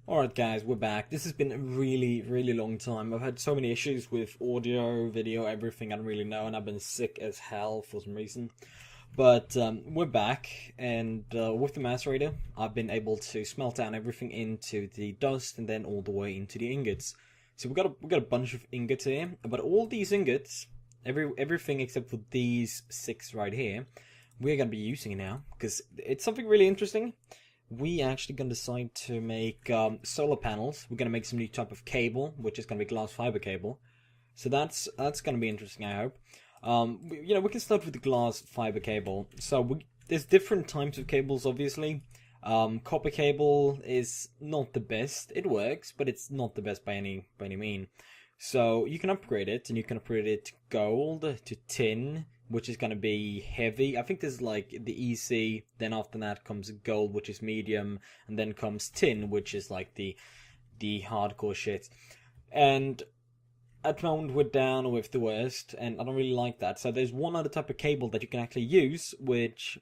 Alright guys, we're back. This has been a really long time. I've had so many issues with audio, video, everything, I don't really know, and I've been sick as hell for some reason. But we're back, and with the macerator, I've been able to smelt down everything into the dust and then all the way into the ingots. So we got a bunch of ingots here, but all these ingots, everything except for these six right here, we're gonna be using it now because it's something really interesting. We actually gonna decide to make solar panels. We're gonna make some new type of cable, which is gonna be glass fiber cable. So that's gonna be interesting, I hope. We can start with the glass fiber cable. So there's different types of cables, obviously. Copper cable is not the best. It works, but it's not the best by any mean. So you can upgrade it, and you can upgrade it to gold, to tin, which is going to be heavy. I think there's like the easy, then after that comes gold, which is medium, and then comes tin, which is like the hardcore shit. And at the moment we're down with the worst, and I don't really like that. So there's one other type of cable that you can actually use, which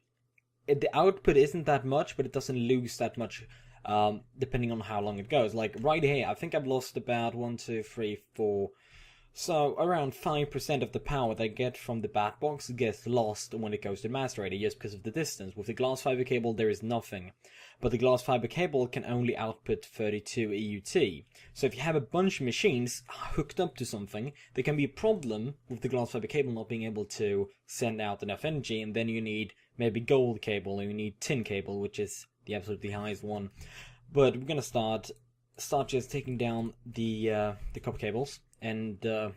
the output isn't that much, but it doesn't lose that much depending on how long it goes. Like right here, I think I've lost about 1, 2, 3, 4. So around 5% of the power they get from the bat box gets lost when it goes to the macerator, just because of the distance. With the glass fiber cable there is nothing. But the glass fiber cable can only output 32 EUT. So if you have a bunch of machines hooked up to something, there can be a problem with the glass fiber cable not being able to send out enough energy, and then you need maybe gold cable, or you need tin cable, which is the absolutely highest one. But we're gonna start just taking down the copper cables, and got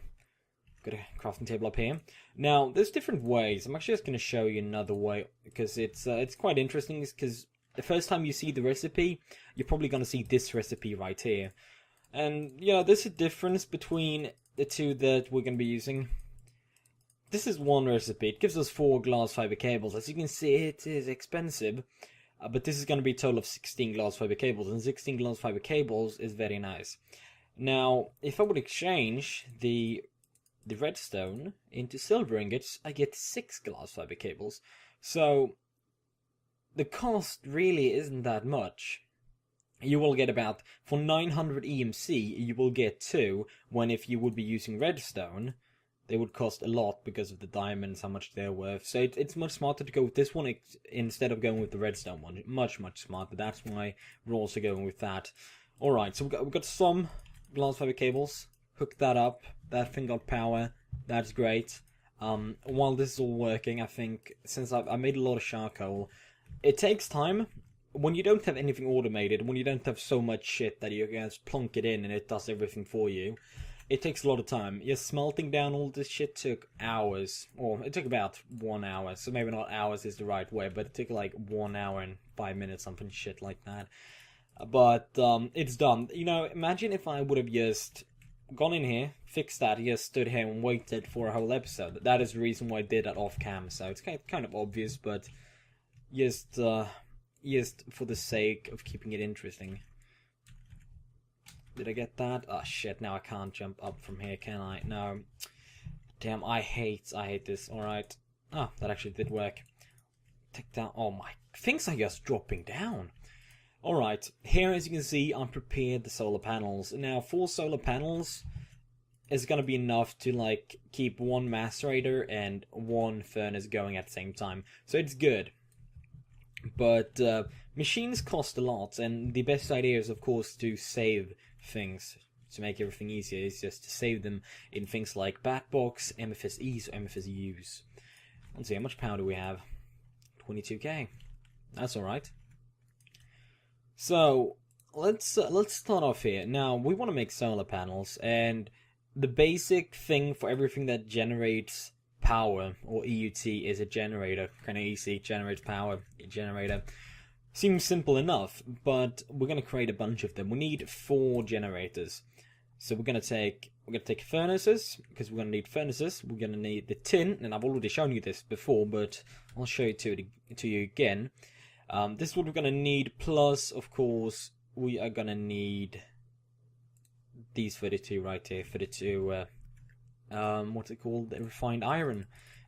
a crafting table up here. Now there's different ways. I'm actually just going to show you another way because it's quite interesting. Because the first time you see the recipe, you're probably going to see this recipe right here, and yeah, there's a difference between the two that we're going to be using. This is one recipe. It gives us 4 glass fiber cables. As you can see, it is expensive. But this is going to be a total of 16 glass fiber cables, and 16 glass fiber cables is very nice. Now, if I would exchange the redstone into silver ingots, I get 6 glass fiber cables. So, the cost really isn't that much. You will get about, for 900 EMC, you will get 2, when if you would be using redstone, they would cost a lot because of the diamonds, how much they're worth. So it's much smarter to go with this one instead of going with the redstone one. Much smarter. That's why we're also going with that. Alright, so we've got some glass fiber cables. Hook that up. That thing got power. That's great. While this is all working, I think, since I made a lot of charcoal, it takes time. When you don't have anything automated, when you don't have so much shit that you can just plonk it in and it does everything for you, it takes a lot of time. Just smelting down all this shit took hours. Or it took about 1 hour. So maybe not hours is the right way, but it took like 1 hour and 5 minutes, something shit like that. But it's done. You know, imagine if I would have just gone in here, fixed that, just stood here and waited for a whole episode. That is the reason why I did that off cam. So it's kind of obvious, but just for the sake of keeping it interesting. Did I get that? Oh shit, now I can't jump up from here, can I? No. Damn, I hate this. Alright. Ah, that actually did work. Take down. Oh my. Things are just dropping down. Alright, here as you can see, I prepared the solar panels. Now, 4 solar panels is gonna be enough to, like, keep 1 macerator and 1 furnace going at the same time. So it's good. But machines cost a lot, and the best idea is, of course, to save things. To make everything easier is just to save them in things like Batbox, MFSEs, or MFSUs. Let's see, how much power do we have? 22k. That's alright. So, let's start off here. Now, we want to make solar panels, and the basic thing for everything that generates power, or EUT, is a generator. Kind of easy, generates power, a generator. Seems simple enough, but we're going to create a bunch of them. We need 4 generators. So we're going to take furnaces, because we're going to need furnaces. We're going to need the tin, and I've already shown you this before, but I'll show it to you again. This is what we're going to need, plus, of course, we are going to need these 32 right here, 32, what's it called? The refined iron.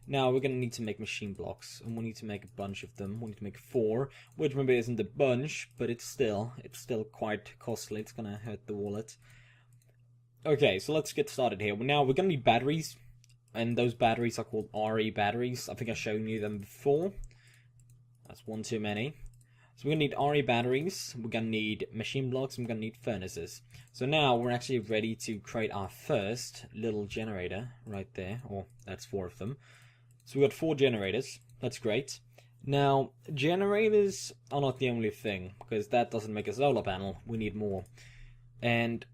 Now we're gonna need to make machine blocks, and we need to make a bunch of them. We need to make 4, which maybe isn't a bunch, but it's still quite costly. It's gonna hurt the wallet. Okay, so let's get started here. Now we're gonna need batteries, and those batteries are called RE batteries. I think I've shown you them before. That's one too many. So we're gonna need RE batteries, we're gonna need machine blocks, and we're gonna need furnaces. So now we're actually ready to create our first little generator right there, or that's 4 of them. So we got 4 generators, that's great. Now, generators are not the only thing, because that doesn't make a solar panel, we need more. And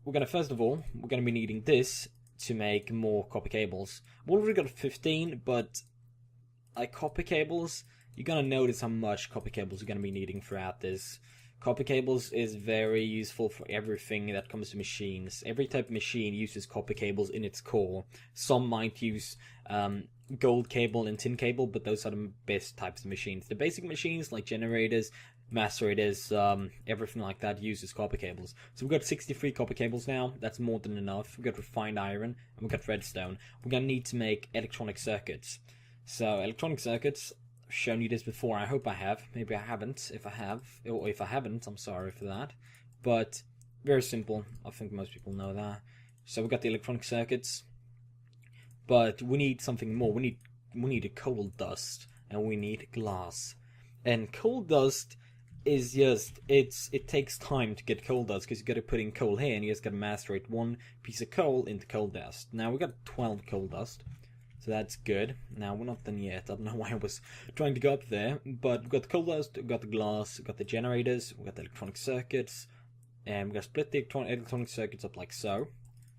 we're gonna, first of all, we're gonna be needing this to make more copper cables. We've already got 15, but like copper cables, you're gonna notice how much copper cables you're gonna be needing throughout this. Copper cables is very useful for everything that comes to machines. Every type of machine uses copper cables in its core. Some might use gold cable and tin cable, but those are the best types of machines. The basic machines like generators, macerators, everything like that uses copper cables. So we've got 63 copper cables now. That's more than enough. We've got refined iron and we've got redstone. We're gonna need to make electronic circuits. So electronic circuits, shown you this before. I hope I have. Maybe I haven't. If I have, or if I haven't, I'm sorry for that. But very simple. I think most people know that. So we've got the electronic circuits, but we need something more. We need a coal dust, and we need glass. And coal dust is just it takes time to get coal dust because you got to put in coal here, and you just got to macerate 1 piece of coal into coal dust. Now we got 12 coal dust. So that's good. Now, we're not done yet. I don't know why I was trying to go up there. But we've got the coal dust, we've got the glass, we've got the generators, we've got the electronic circuits. And we're going to split the electronic circuits up like so.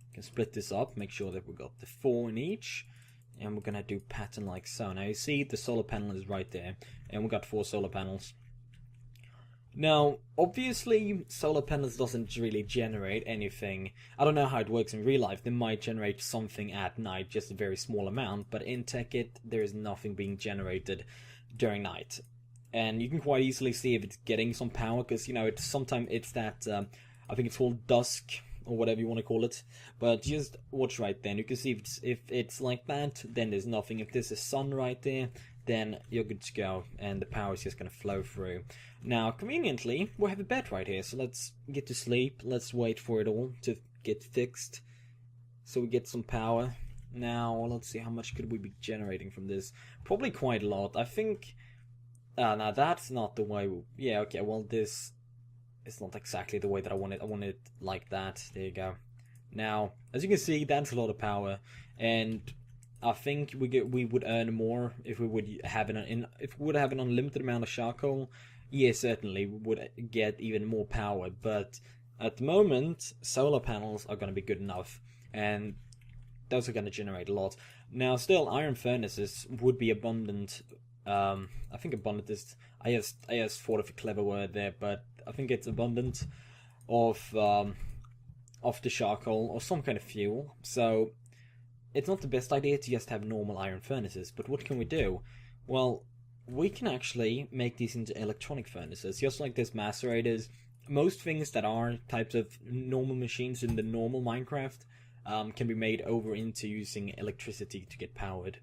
We can split this up, make sure that we've got the 4 in each. And we're going to do pattern like so. Now, you see the solar panel is right there. And we've got 4 solar panels. Now, obviously, solar panels doesn't really generate anything. I don't know how it works in real life. They might generate something at night, just a very small amount. But in Tekkit, there is nothing being generated during night. And you can quite easily see if it's getting some power, because, you know, sometimes it's that, I think it's called dusk, or whatever you want to call it. But just watch right then. You can see if it's like that, then there's nothing. If there's a sun right there, then you're good to go, and the power is just going to flow through. Now, conveniently, we have a bed right here, so let's get to sleep. Let's wait for it all to get fixed, so we get some power. Now, let's see, how much could we be generating from this? Probably quite a lot. I think, now that's not the way, yeah, okay, well, this is not exactly the way that I want it. I want it like that. There you go. Now, as you can see, that's a lot of power, and I think we would earn more if we would have an unlimited amount of charcoal. Yes, certainly we would get even more power. But at the moment, solar panels are going to be good enough, and those are going to generate a lot. Now, still, iron furnaces would be abundant. I think abundant is I just thought of a clever word there, but I think it's abundant of the charcoal or some kind of fuel. So it's not the best idea to just have normal iron furnaces, but what can we do? Well, we can actually make these into electronic furnaces, just like this macerators. Most things that are types of normal machines in the normal Minecraft can be made over into using electricity to get powered.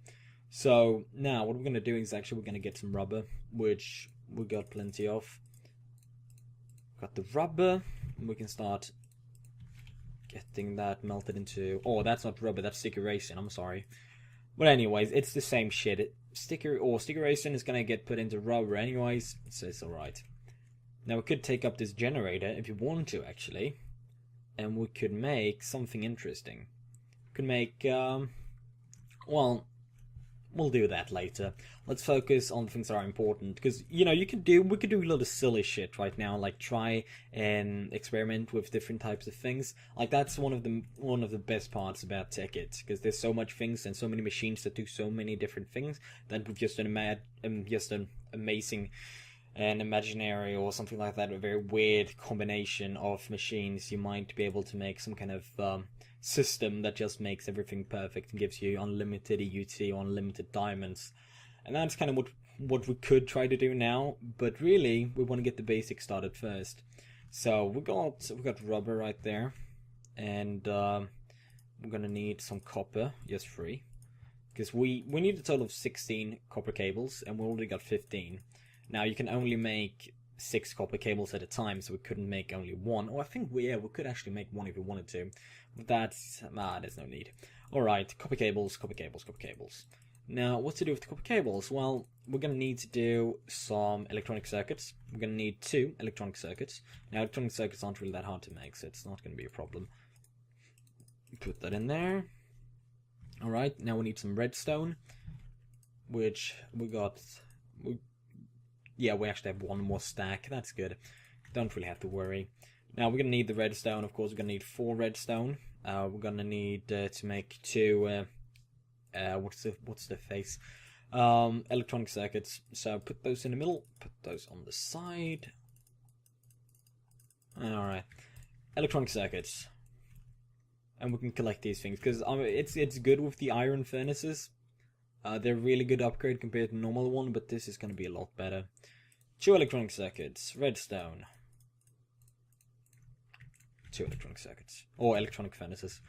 So now what we're going to do is actually we're going to get some rubber, which we got plenty of. Got the rubber, and we can start getting that melted into... Oh, that's not rubber, that's sticky resin, I'm sorry. But anyways, it's the same shit. Sticky resin is gonna get put into rubber anyways, so it's alright. Now we could take up this generator, if you want to, actually. And we could make something interesting. We could make, well, we'll do that later. Let's focus on things that are important, because, you know, we could do a lot of silly shit right now, like try and experiment with different types of things. Like, that's one of the best parts about Tekkit, because there's so much things and so many machines that do so many different things that with just an amazing and imaginary or something like that, a very weird combination of machines, you might be able to make some kind of system that just makes everything perfect and gives you unlimited EUT or unlimited diamonds. And that's kind of what we could try to do now, but really we want to get the basics started first. So we got rubber right there, and we're gonna need some copper, just 3. because we need a total of 16 copper cables, and we already got 15. Now you can only make 6 copper cables at a time, so we couldn't make only one. Oh, I think we could actually make one if we wanted to. But there's no need. Alright, copper cables, copper cables, copper cables. Now, what to do with the copper cables? Well, we're going to need to do some electronic circuits. We're going to need 2 electronic circuits. Now, electronic circuits aren't really that hard to make, so it's not going to be a problem. Put that in there. Alright, now we need some redstone, which we got... Yeah, we actually have one more stack. That's good. Don't really have to worry. Now, we're going to need the redstone. Of course, we're going to need 4 redstone. We're going to need to make 2... what's the face? Electronic circuits. So put those in the middle, put those on the side. Alright. Electronic circuits. And we can collect these things, because it's good with the iron furnaces. They're a really good upgrade compared to the normal one, but this is going to be a lot better. 2 electronic circuits, redstone. 2 electronic circuits, or electronic furnaces.